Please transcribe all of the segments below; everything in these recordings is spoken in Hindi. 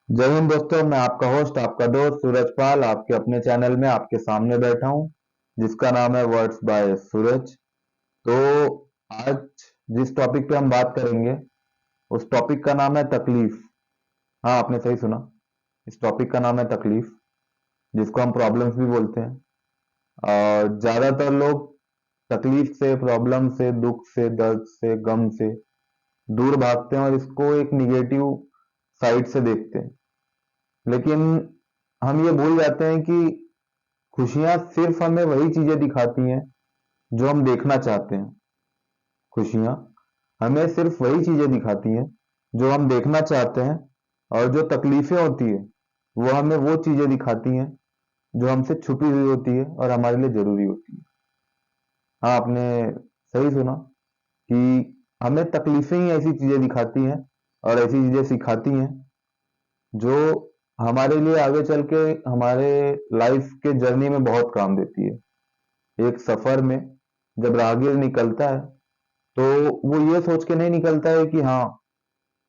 जय हिंद दोस्तों। मैं आपका होस्ट, आपका दोस्त सूरज पाल, आपके अपने चैनल में आपके सामने बैठा हूं, जिसका नाम है वर्ड्स बाय सूरज। तो आज जिस टॉपिक पे हम बात करेंगे, उस टॉपिक का नाम है तकलीफ। हाँ, आपने सही सुना। इस टॉपिक का नाम है तकलीफ, जिसको हम प्रॉब्लम्स भी बोलते हैं। और ज्यादातर लोग तकलीफ से, प्रॉब्लम से, दुख से, दर्द से, गम से दूर भागते हैं और इसको एक निगेटिव साइड से देखते हैं। लेकिन हम ये भूल जाते हैं कि खुशियां सिर्फ हमें वही चीजें दिखाती हैं जो हम देखना चाहते हैं। खुशियां हमें सिर्फ वही चीजें दिखाती हैं जो हम देखना चाहते हैं, और जो तकलीफें होती है वो हमें वो चीजें दिखाती हैं जो हमसे छुपी हुई होती है और हमारे लिए जरूरी होती है। हाँ, आपने सही सुना कि हमें तकलीफें ही ऐसी चीजें दिखाती हैं और ऐसी चीजें सिखाती हैं जो हमारे लिए आगे चल के हमारे लाइफ के जर्नी में बहुत काम देती है। एक सफर में जब राहगीर निकलता है, तो वो ये सोच के नहीं निकलता है कि हाँ,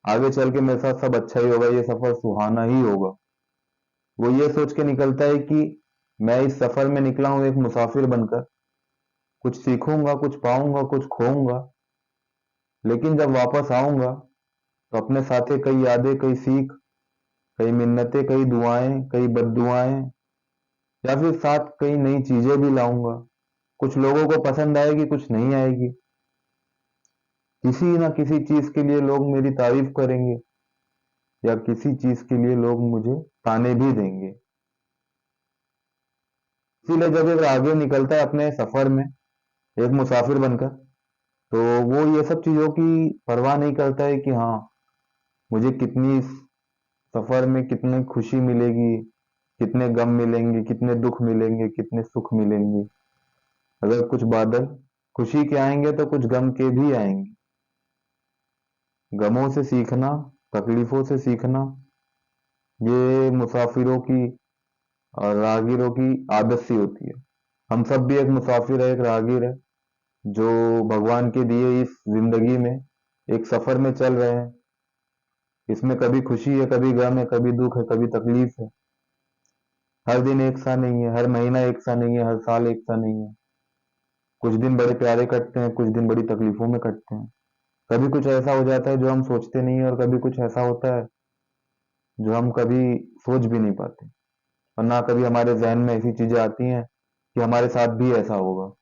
आगे चल के मेरे साथ सब अच्छा ही होगा, ये सफर सुहाना ही होगा। वो ये सोच के निकलता है कि मैं इस सफर में निकला हूं एक मुसाफिर बनकर, कुछ सीखूंगा, कुछ पाऊंगा, कुछ खोऊंगा, लेकिन जब वापस आऊंगा तो अपने साथ कई यादें, कई सीख, कई मिन्नतें, कई दुआएं, कई बद्दुआएं, या फिर साथ कई नई चीजें भी लाऊंगा। कुछ लोगों को पसंद आएगी, कुछ नहीं आएगी। किसी ना किसी चीज के लिए लोग मेरी तारीफ करेंगे, या किसी चीज के लिए लोग मुझे ताने भी देंगे। इसीलिए जब एक आगे निकलता है अपने सफर में एक मुसाफिर बनकर, तो वो ये सब चीजों की परवाह नहीं करता है कि हाँ, मुझे कितनी इस सफर में कितनी खुशी मिलेगी, कितने गम मिलेंगे, कितने दुख मिलेंगे, कितने सुख मिलेंगे। अगर कुछ बादल खुशी के आएंगे तो कुछ गम के भी आएंगे। गमों से सीखना, तकलीफों से सीखना, ये मुसाफिरों की और राहगीरों की आदत सी होती है। हम सब भी एक मुसाफिर है, एक राहगीर है, जो भगवान के दिए इस जिंदगी में एक सफर में चल रहे हैं। इसमें कभी खुशी है, कभी गम है, कभी दुख है, कभी तकलीफ है। हर दिन एक सा नहीं है, हर महीना एक सा नहीं है, हर साल एक सा नहीं है। कुछ दिन बड़े प्यारे कटते हैं, कुछ दिन बड़ी तकलीफों में कटते हैं। कभी कुछ ऐसा हो जाता है जो हम सोचते नहीं है, और कभी कुछ ऐसा होता है जो हम कभी सोच भी नहीं पाते, और ना कभी हमारे जहन में ऐसी चीजें आती हैं कि हमारे साथ भी ऐसा होगा।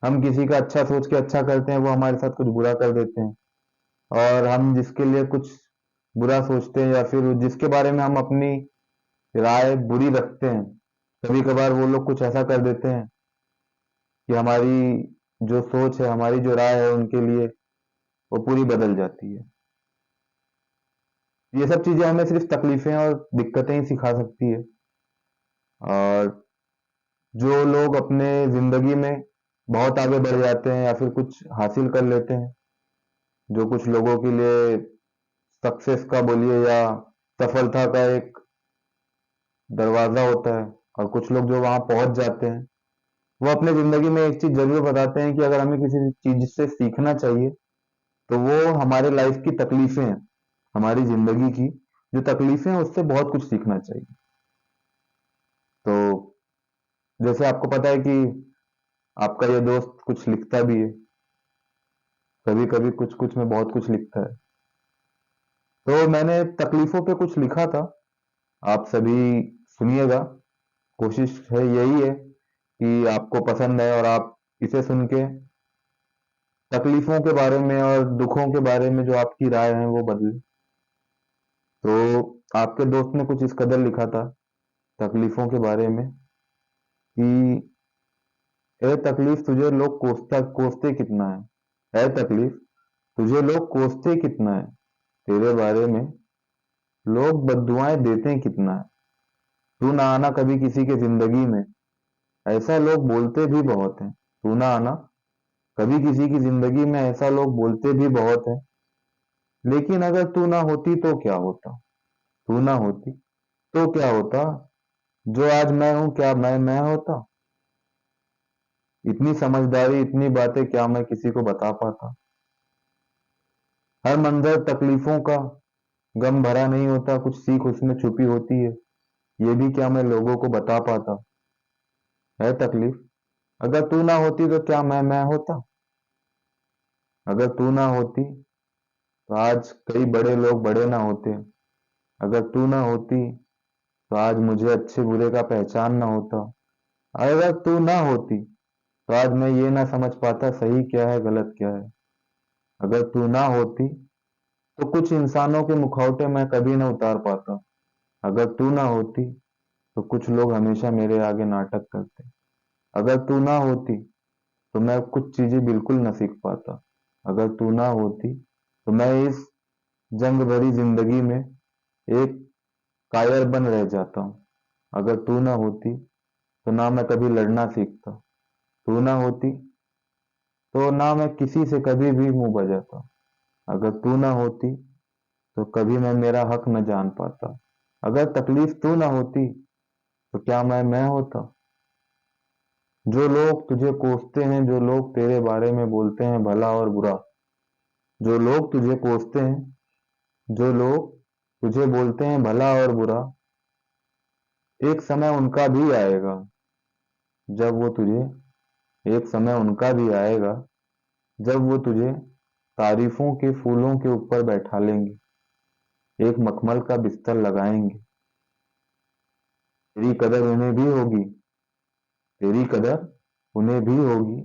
हम किसी का अच्छा सोच के अच्छा करते हैं, वो हमारे साथ कुछ बुरा कर देते हैं। और हम जिसके लिए कुछ बुरा सोचते हैं, या फिर जिसके बारे में हम अपनी राय बुरी रखते हैं, कभी कभार वो लोग कुछ ऐसा कर देते हैं कि हमारी जो सोच है, हमारी जो राय है उनके लिए, वो पूरी बदल जाती है। ये सब चीजें हमें सिर्फ तकलीफें और दिक्कतें ही सिखा सकती है। और जो लोग अपने जिंदगी में बहुत आगे बढ़ जाते हैं या फिर कुछ हासिल कर लेते हैं, जो कुछ लोगों के लिए सक्सेस का बोलिए या सफलता का एक दरवाजा होता है, और कुछ लोग जो वहां पहुंच जाते हैं, वो अपने जिंदगी में एक चीज जरूर बताते हैं कि अगर हमें किसी चीज से सीखना चाहिए तो वो हमारे लाइफ की तकलीफें हैं। हमारी जिंदगी की जो तकलीफें हैं उससे बहुत कुछ सीखना चाहिए। तो जैसे आपको पता है कि आपका ये दोस्त कुछ लिखता भी है, कभी कभी कुछ कुछ में बहुत कुछ लिखता है। तो मैंने तकलीफों पे कुछ लिखा था, आप सभी सुनिएगा। कोशिश है यही है कि आपको पसंद है और आप इसे सुन के तकलीफों के बारे में और दुखों के बारे में जो आपकी राय है वो बदले। तो आपके दोस्त ने कुछ इस कदर लिखा था तकलीफों के बारे में कि ए तकलीफ तुझे लोग कोसते कितना है। ए तकलीफ तुझे लोग कोसते कितना है। तेरे बारे में लोग बद्दुआएं देते कितना है। तू ना आना कभी किसी के जिंदगी में, ऐसा लोग बोलते भी बहुत हैं। तू ना आना कभी किसी की जिंदगी में, ऐसा लोग बोलते भी बहुत हैं। लेकिन अगर तू ना होती तो क्या होता। तू ना होती तो क्या होता। जो आज मैं हूं, क्या मैं होता। इतनी समझदारी, इतनी बातें क्या मैं किसी को बता पाता। हर मंजर तकलीफों का, गम भरा नहीं होता, कुछ सीख उसमें छुपी होती है। ये भी क्या मैं लोगों को बता पाता? है तकलीफ। अगर तू ना होती तो क्या मैं होता? अगर तू ना होती तो आज कई बड़े लोग बड़े ना होते। अगर तू ना होती तो आज मुझे अच्छे बुरे का पहचान ना होता। अगर तू ना होती तो आज मैं ये ना समझ पाता सही क्या है गलत क्या है। अगर तू ना होती तो कुछ इंसानों के मुखौटे मैं कभी ना उतार पाता। अगर तू ना होती तो कुछ लोग हमेशा मेरे आगे नाटक करते। अगर तू ना होती तो मैं कुछ चीजें बिल्कुल न सीख पाता। अगर तू ना होती तो मैं इस जंग भरी जिंदगी में एक कायर बन रह जाता हूँ। अगर तू ना होती तो ना मैं कभी लड़ना सीखता। तू ना होती तो ना मैं किसी से कभी भी मुंह बजाता। अगर तू ना होती तो कभी मैं मेरा हक न जान पाता। अगर तकलीफ तू ना होती तो क्या मैं होता? जो लोग तुझे कोसते हैं, जो लोग तेरे बारे में बोलते हैं भला और बुरा, जो लोग तुझे कोसते हैं, जो लोग तुझे बोलते हैं भला और बुरा, एक समय उनका भी आएगा जब वो तुझे एक समय उनका भी आएगा जब वो तुझे तारीफों के फूलों के ऊपर बैठा लेंगे, एक मखमल का बिस्तर लगाएंगे। तेरी कदर उन्हें भी होगी, तेरी कदर उन्हें भी होगी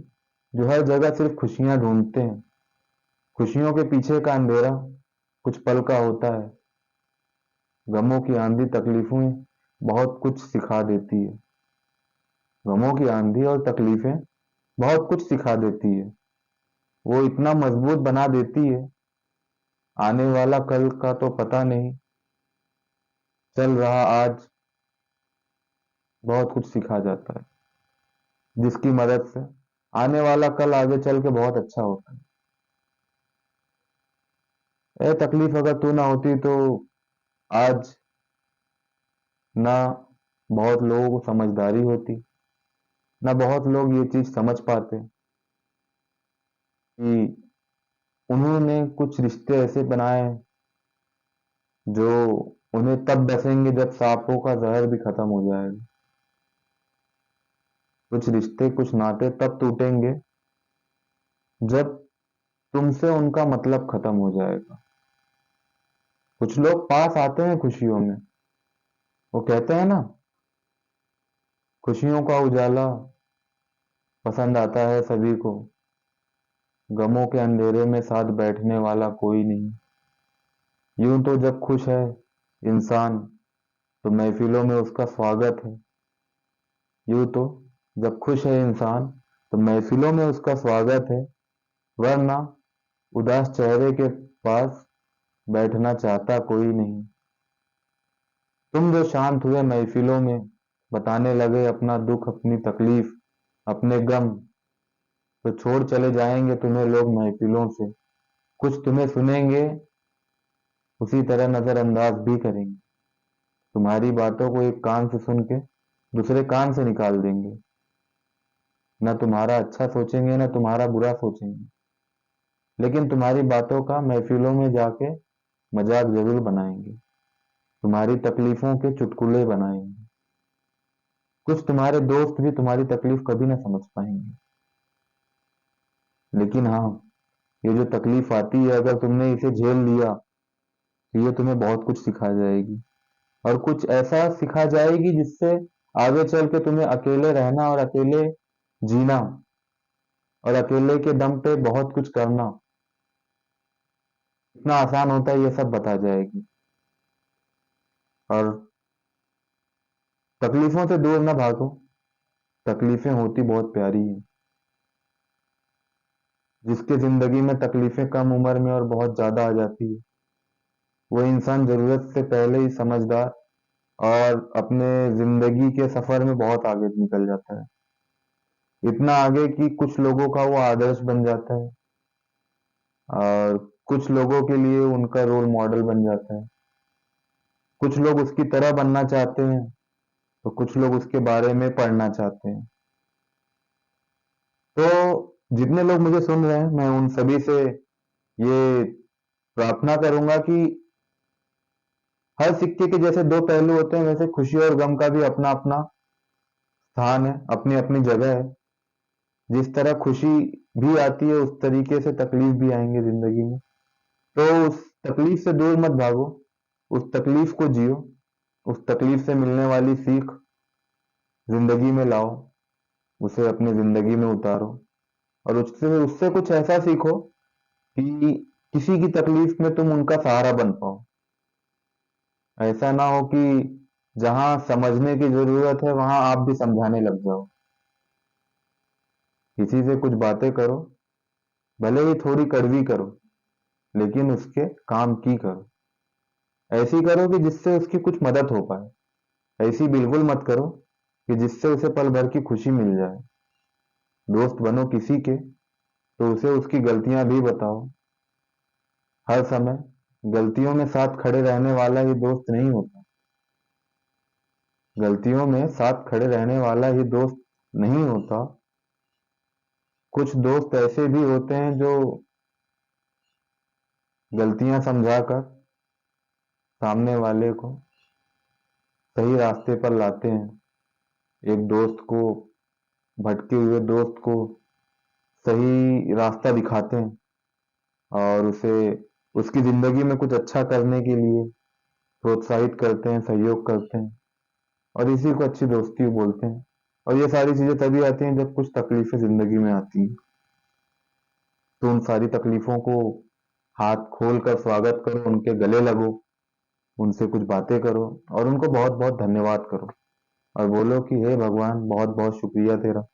जो हर जगह सिर्फ खुशियां ढूंढते हैं। खुशियों के पीछे का अंधेरा कुछ पल का होता है। गमों की आंधी तकलीफें बहुत कुछ सिखा देती है। गमों की आंधी और तकलीफें बहुत कुछ सिखा देती है। वो इतना मजबूत बना देती है, आने वाला कल का तो पता नहीं, चल रहा आज बहुत कुछ सिखा जाता है, जिसकी मदद से आने वाला कल आगे चल के बहुत अच्छा होता है। ए तकलीफ, अगर तू ना होती तो आज ना बहुत लोगों को समझदारी होती, ना बहुत लोग ये चीज समझ पाते कि उन्होंने कुछ रिश्ते ऐसे बनाए हैं जो उन्हें तब डसेंगे जब सांपों का जहर भी खत्म हो जाएगा। कुछ रिश्ते कुछ नाते तब टूटेंगे जब तुमसे उनका मतलब खत्म हो जाएगा। कुछ लोग पास आते हैं खुशियों में, वो कहते हैं ना, खुशियों का उजाला पसंद आता है सभी को, गमों के अंधेरे में साथ बैठने वाला कोई नहीं। यूं तो जब खुश है इंसान तो महफिलों में उसका स्वागत है। यूं तो जब खुश है इंसान तो महफिलों में उसका स्वागत है, वरना उदास चेहरे के पास बैठना चाहता कोई नहीं। तुम जो शांत हुए महफिलों में, बताने लगे अपना दुख अपनी तकलीफ अपने गम, तो छोड़ चले जाएंगे तुम्हें लोग महफिलों से। कुछ तुम्हें सुनेंगे, उसी तरह नजरअंदाज भी करेंगे। तुम्हारी बातों को एक कान से सुन के दूसरे कान से निकाल देंगे। न तुम्हारा अच्छा सोचेंगे न तुम्हारा बुरा सोचेंगे, लेकिन तुम्हारी बातों का महफिलों में जाके मजाक जरूर बनाएंगे। तुम्हारी तकलीफों के चुटकुले बनाएंगे। कुछ तुम्हारे दोस्त भी तुम्हारी तकलीफ कभी ना समझ पाएंगे, लेकिन हाँ, ये जो तकलीफ आती है अगर तुमने इसे झेल लिया तो ये तुम्हें बहुत कुछ सिखा जाएगी, और कुछ ऐसा सिखा जाएगी जिससे आगे चल के तुम्हें अकेले रहना और अकेले जीना और अकेले के दम पे बहुत कुछ करना इतना आसान होता है, ये सब बता जाएगी। और तकलीफों से दूर ना भागो, तकलीफें होती बहुत प्यारी हैं। जिसके जिंदगी में तकलीफें कम उम्र में और बहुत ज्यादा आ जाती है, वो इंसान जरूरत से पहले ही समझदार और अपने जिंदगी के सफर में बहुत आगे निकल जाता है। इतना आगे कि कुछ लोगों का वो आदर्श बन जाता है और कुछ लोगों के लिए उनका रोल मॉडल बन जाता है। कुछ लोग उसकी तरह बनना चाहते हैं तो कुछ लोग उसके बारे में पढ़ना चाहते हैं। तो जितने लोग मुझे सुन रहे हैं, मैं उन सभी से ये प्रार्थना करूंगा कि हर सिक्के के जैसे दो पहलू होते हैं, वैसे खुशी और गम का भी अपना अपना स्थान है, अपनी अपनी जगह है। जिस तरह खुशी भी आती है, उस तरीके से तकलीफ भी आएंगे जिंदगी में। तो उस तकलीफ से दूर मत भागो, उस तकलीफ को जियो, उस तकलीफ से मिलने वाली सीख जिंदगी में लाओ, उसे अपनी जिंदगी में उतारो, और उससे उससे कुछ ऐसा सीखो कि किसी की तकलीफ में तुम उनका सहारा बन पाओ। ऐसा ना हो कि जहां समझने की जरूरत है वहां आप भी समझाने लग जाओ। किसी से कुछ बातें करो, भले ही थोड़ी कड़वी करो, लेकिन उसके काम की करो। ऐसी करो कि जिससे उसकी कुछ मदद हो पाए। ऐसी बिल्कुल मत करो कि जिससे उसे पल भर की खुशी मिल जाए। दोस्त बनो किसी के तो उसे उसकी गलतियां भी बताओ। हर समय गलतियों में साथ खड़े रहने वाला ही दोस्त नहीं होता। गलतियों में साथ खड़े रहने वाला ही दोस्त नहीं होता। कुछ दोस्त ऐसे भी होते हैं जो गलतियां समझाकर सामने वाले को सही रास्ते पर लाते हैं। एक दोस्त को, भटके हुए दोस्त को सही रास्ता दिखाते हैं और उसे उसकी जिंदगी में कुछ अच्छा करने के लिए प्रोत्साहित करते हैं, सहयोग करते हैं, और इसी को अच्छी दोस्ती बोलते हैं। और ये सारी चीजें तभी आती हैं जब कुछ तकलीफें जिंदगी में आती हैं। तो उन सारी तकलीफों को हाथ खोल कर स्वागत करो, उनके गले लगो, उनसे कुछ बातें करो, और उनको बहुत बहुत धन्यवाद करो, और बोलो कि हे भगवान, बहुत बहुत शुक्रिया तेरा,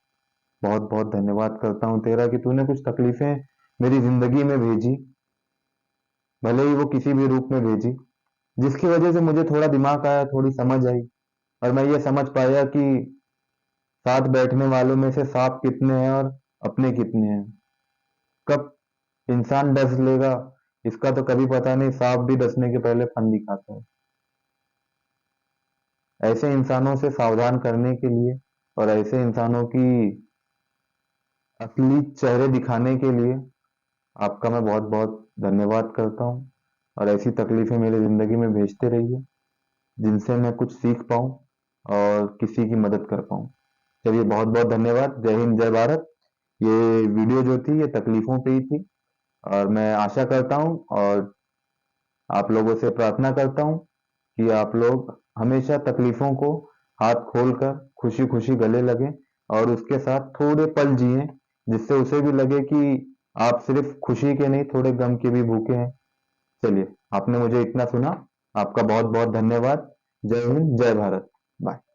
बहुत बहुत धन्यवाद करता हूँ तेरा कि तूने कुछ तकलीफें मेरी जिंदगी में भेजी, भले ही वो किसी भी रूप में भेजी, जिसकी वजह से मुझे थोड़ा दिमाग आया, थोड़ी समझ आई, और मैं ये समझ पाया कि साथ बैठने वालों में से सांप कितने हैं और अपने कितने हैं। कब इंसान डस लेगा इसका तो कभी पता नहीं, सांप भी डसने के पहले फन दिखाता है। ऐसे इंसानों से सावधान करने के लिए और ऐसे इंसानों की असली चेहरे दिखाने के लिए आपका मैं बहुत बहुत धन्यवाद करता हूँ। और ऐसी तकलीफें मेरी जिंदगी में भेजते रहिए, जिनसे मैं कुछ सीख पाऊँ और किसी की मदद कर पाऊँ। चलिए, बहुत बहुत धन्यवाद। जय हिंद, जय भारत। ये वीडियो जो थी ये तकलीफों पे ही थी, और मैं आशा करता हूँ और आप लोगों से प्रार्थना करता हूँ कि आप लोग हमेशा तकलीफों को हाथ खोलकर खुशी खुशी गले लगें, और उसके साथ थोड़े पल जिएं, जिससे उसे भी लगे कि आप सिर्फ खुशी के नहीं, थोड़े गम के भी भूखे हैं। चलिए, आपने मुझे इतना सुना, आपका बहुत बहुत धन्यवाद। जय हिंद, जय भारत। बाय।